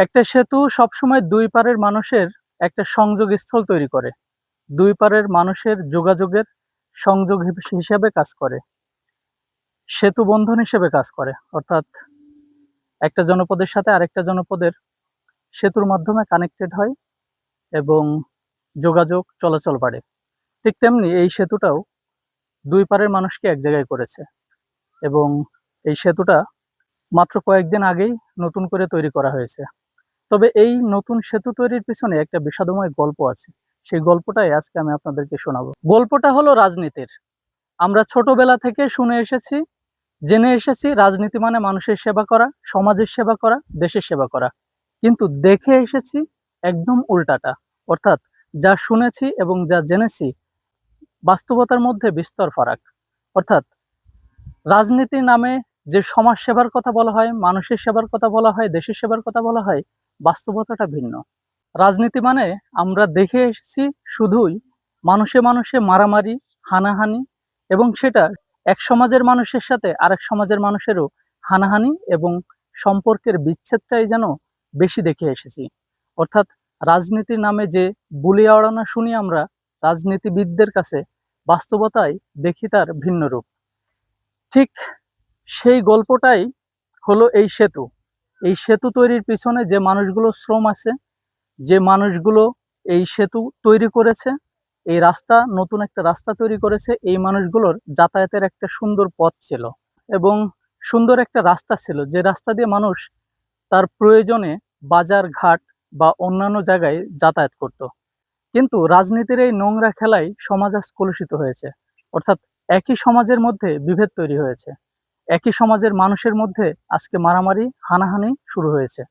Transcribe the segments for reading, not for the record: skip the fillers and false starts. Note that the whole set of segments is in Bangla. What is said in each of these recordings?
একটা সেতু সবসময় দুই পারের মানুষের একটা সংযোগস্থল তৈরি করে। দুই পারের মানুষের যোগাযোগের সংযোগ হিসেবে কাজ করে। সেতু বন্ধন হিসেবে কাজ করে। অর্থাৎ একটা জনপদের সাথে আরেকটা জনপদের সেতুর মাধ্যমে কানেক্টেড হয় এবং যোগাযোগ চলাচল বাড়ে। ঠিক তেমনি এই সেতুটাও দুই পারের মানুষকে এক জায়গায় করেছে এবং এই সেতুটা মাত্র কয়েকদিন আগেই নতুন করে তৈরি করা হয়েছে। তবে এই নতুন সেতু তৈরির পিছনে একটা বিষাদময় গল্প আছে। সেই গল্পটাই আজকে আমি আপনাদেরকে শোনাবো। গল্পটা হলো রাজনীতির। আমরা ছোটবেলা থেকে শুনে এসেছি, জেনে এসেছি রাজনীতি মানে মানুষের সেবা করা, সমাজের সেবা করা, দেশের সেবা করা। কিন্তু দেখে এসেছি একদম উল্টাটা। অর্থাৎ যা শুনেছি এবং যা জেনেছি বাস্তবতার মধ্যে বিস্তর ফারাক। অর্থাৎ রাজনীতির নামে যে সমাজ সেবার কথা বলা হয়, মানুষের সেবার কথা বলা হয়, দেশের সেবার কথা বলা হয়, বাস্তবতাটা ভিন্ন। রাজনীতি মানে আমরা দেখে এসেছি শুধুই মানুষে মানুষে মারামারি, হানাহানি এবং সেটা এক সমাজের মানুষের সাথে আরেক সমাজের মানুষেরও হানাহানি এবং সম্পর্কের বিচ্ছেদটাই যেন বেশি দেখে এসেছি। অর্থাৎ রাজনীতির নামে যে বুলি আওড়ানো শুনি আমরা রাজনীতিবিদদের কাছে, বাস্তবতায় দেখি তার ভিন্ন রূপ। ঠিক সেই গল্পটাই হলো এই সেতু। এই সেতু তৈরির পিছনে যে মানুষগুলো শ্রম আছে, যে মানুষগুলো এই সেতু তৈরি করেছে, এই রাস্তা নতুন একটা রাস্তা তৈরি করেছে, এই মানুষগুলোর যাতায়াতের একটা সুন্দর পথ ছিল এবং সুন্দর একটা রাস্তা ছিল, যে রাস্তা দিয়ে মানুষ তার প্রয়োজনে বাজার ঘাট বা অন্যান্য জায়গায় যাতায়াত করত। কিন্তু রাজনীতির এই নোংরা খেলায় সমাজ আজ কলুষিত হয়েছে। অর্থাৎ একই সমাজের মধ্যে বিভেদ তৈরি হয়েছে। একই সমাজের মানুষের মধ্যে আজকে মারামারি, হানাহানি শুরু হয়েছে।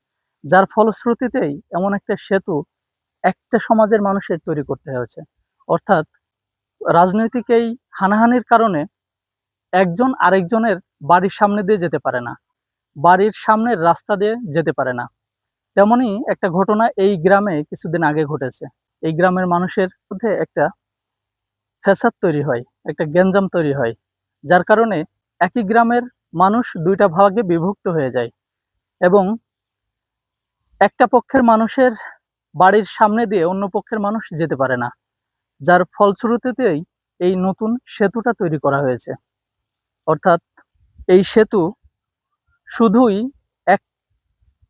যার ফলশ্রুতিতেই এমন একটা সেতু একটা সমাজের মানুষের তৈরি করতে হয়েছে। অর্থাৎ রাজনৈতিক এই হানাহানির কারণে একজন আরেকজনের বাড়ির সামনে দিয়ে যেতে পারে না, বাড়ির সামনের রাস্তা দিয়ে যেতে পারে না। তেমনই একটা ঘটনা এই গ্রামে কিছুদিন আগে ঘটেছে। এই গ্রামের মানুষের মধ্যে একটা ফ্যাসাদ তৈরি হয়, একটা গ্যাঞ্জাম তৈরি হয়, যার কারণে একই গ্রামের মানুষ দুইটা ভাগে বিভক্ত হয়ে যায় এবং একটা পক্ষের মানুষের বাড়ির সামনে দিয়ে অন্য পক্ষের মানুষ যেতে পারে না। যার ফলশ্রুতিতেই এই নতুন সেতুটা তৈরি করা হয়েছে। অর্থাৎ এই সেতু শুধুই এক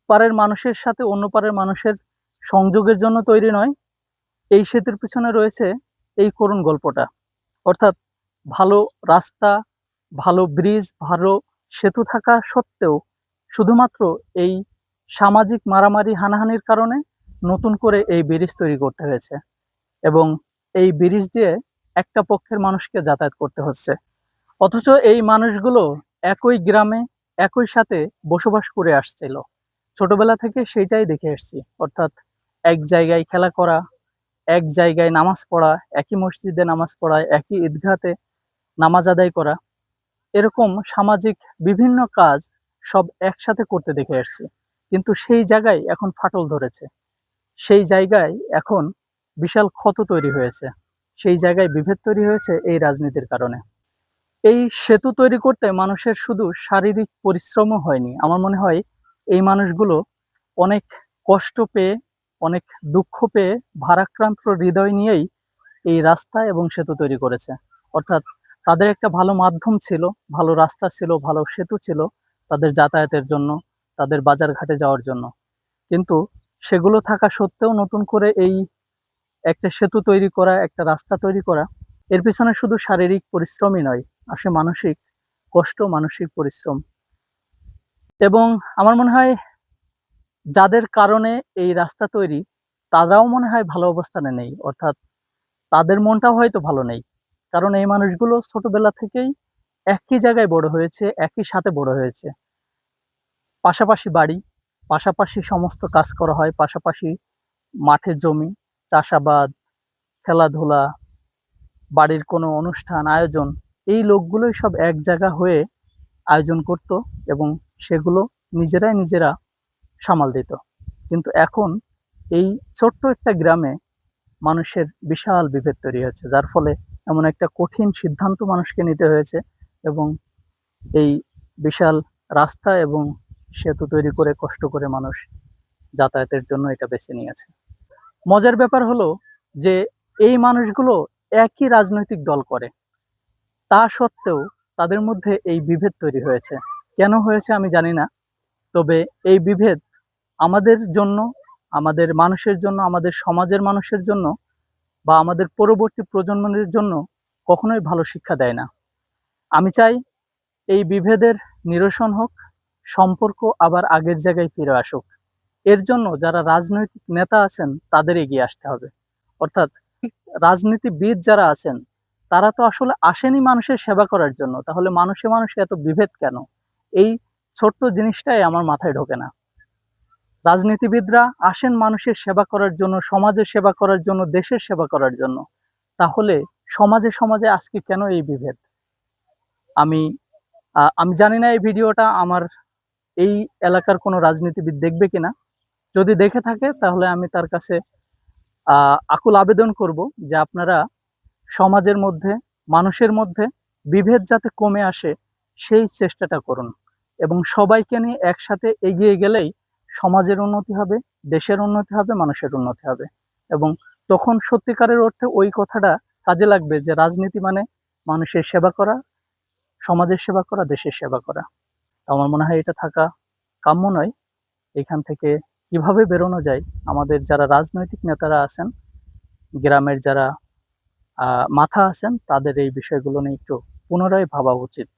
পারের মানুষের সাথে অন্য পারের মানুষের সংযোগের জন্য তৈরি নয়, এই সেতুর পিছনে রয়েছে এই করুণ গল্পটা। অর্থাৎ ভালো রাস্তা, ভালো ব্রিজ, ভালো সেতু থাকা সত্ত্বেও শুধুমাত্র এই সামাজিক মারামারি হানাহানির কারণে নতুন করে এই ব্রিজ তৈরি করতে হয়েছে এবং এই ব্রিজ দিয়ে একটা পক্ষের মানুষকে যাতায়াত করতে হচ্ছে। অথচ এই মানুষগুলো একই গ্রামে একই সাথে বসবাস করে আসছিল। ছোটবেলা থেকে সেইটাই দেখে আসছি। অর্থাৎ এক জায়গায় খেলা করা, এক জায়গায় নামাজ পড়া, একই মসজিদে নামাজ পড়া, একই ঈদগাহতে নামাজ আদায় করা, এরকম সামাজিক বিভিন্ন কাজ সব একসাথে করতে দেখে আসছি। কিন্তু সেই জায়গায় এখন ফাটল ধরেছে, সেই জায়গায় এখন বিশাল ক্ষত তৈরি হয়েছে, সেই জায়গায় বিভেদ তৈরি হয়েছে এই রাজনীতির কারণে। এই সেতু তৈরি করতে মানুষের শুধু শারীরিক পরিশ্রমও হয়নি, আমার মনে হয় এই মানুষগুলো অনেক কষ্ট পেয়ে, অনেক দুঃখ পেয়ে, ভারাক্রান্ত হৃদয় নিয়েই এই রাস্তা এবং সেতু তৈরি করেছে। অর্থাৎ তাদের একটা ভালো মাধ্যম ছিল, ভালো রাস্তা ছিল, ভালো সেতু ছিল তাদের যাতায়াতের জন্য, তাদের বাজার ঘাটে যাওয়ার জন্য। কিন্তু সেগুলো থাকা সত্ত্বেও নতুন করে এই একটা সেতু তৈরি করা, একটা রাস্তা তৈরি করা, এর পিছনে শুধু শারীরিক পরিশ্রমই নয়, আসে মানসিক কষ্ট, মানসিক পরিশ্রম। এবং আমার মনে হয় যাদের কারণে এই রাস্তা তৈরি, তারাও মনে হয় ভালো অবস্থানে নেই। অর্থাৎ তাদের মনটাও হয়তো ভালো নেই। কারণ এই মানুষগুলো ছোটবেলা থেকেই একই জায়গায় বড় হয়েছে, একই সাথে বড় হয়েছে। পাশাপাশি বাড়ি, পাশাপাশি সমস্ত কাজ করা হয়, পাশাপাশি মাঠে জমি, চাষাবাদ, খেলাধুলা, বাড়ির কোনো অনুষ্ঠান আয়োজন, এই লোকগুলোই সব এক জায়গা হয়ে আয়োজন করত এবং সেগুলো নিজেরা সামাল দিত। কিন্তু এখন এই ছোট্ট একটা গ্রামে মানুষের বিশাল বিভেদ তৈরি হয়েছে, যার ফলে এমন একটা কঠিন সিদ্ধান্ত মানুষকে নিতে হয়েছে এবং এই বিশাল রাস্তা এবং সেতু তৈরি করে কষ্ট করে মানুষ যাতায়াতের জন্য এটা বেছে নিয়েছে। মজার ব্যাপার হলো যে এই মানুষগুলো একই রাজনৈতিক দল করে। তা সত্ত্বেও তাদের মধ্যে এই বিভেদ তৈরি হয়েছে। কেন হয়েছে আমি জানি না। তবে এই বিভেদ আমাদের জন্য, আমাদের মানুষের জন্য, আমাদের সমাজের মানুষের জন্য বা আমাদের পরবর্তী প্রজন্মের জন্য কখনোই ভালো শিক্ষা দেয় না। আমি চাই এই বিভেদের নিরসন হোক, সম্পর্ক আবার আগের জায়গায় ফিরে আসুক। এর জন্য যারা রাজনৈতিক নেতা আছেন তাদের এগিয়ে আসতে হবে। অর্থাৎ রাজনীতিবিদ যারা আছেন তারা তো আসলে আসেনি মানুষের সেবা করার জন্য। তাহলে মানুষে মানুষে এত বিভেদ কেন? এই ছোট্ট জিনিসটাই আমার মাথায় ঢোকে না। রাজনীতিবিদরা আসেন মানুষের সেবা করার জন্য, সমাজের সেবা করার জন্য, দেশের সেবা করার জন্য। তাহলে সমাজে সমাজে আজকে কেন এই বিভেদ? আমি আমি জানি না এই ভিডিওটা আমার এই এলাকার কোনো রাজনীতিবিদ দেখবে কিনা। যদি দেখে থাকে তাহলে আমি তার কাছে আকুল আবেদন করব যে আপনারা সমাজের মধ্যে, মানুষের মধ্যে বিভেদ যাতে কমে আসে সেই চেষ্টাটা করুন এবং সবাইকে নিয়ে একসাথে এগিয়ে গেলেই সমাজের উন্নতি হবে, দেশের উন্নতি হবে, মানুষের উন্নতি হবে এবং তখন সত্যিকারের অর্থে ওই কথাটা কাজে লাগবে যে রাজনীতি মানে মানুষের সেবা করা, সমাজের সেবা করা, দেশের সেবা করা। তো আমার মনে হয় এটা থাকা কাম্য নয়। এখান থেকে কিভাবে বেরোনো যায়, আমাদের যারা রাজনৈতিক নেতারা আছেন, গ্রামের যারা মাথা আছেন তাদের এই বিষয়গুলো নিয়ে একটু পুনরায় ভাবা উচিত।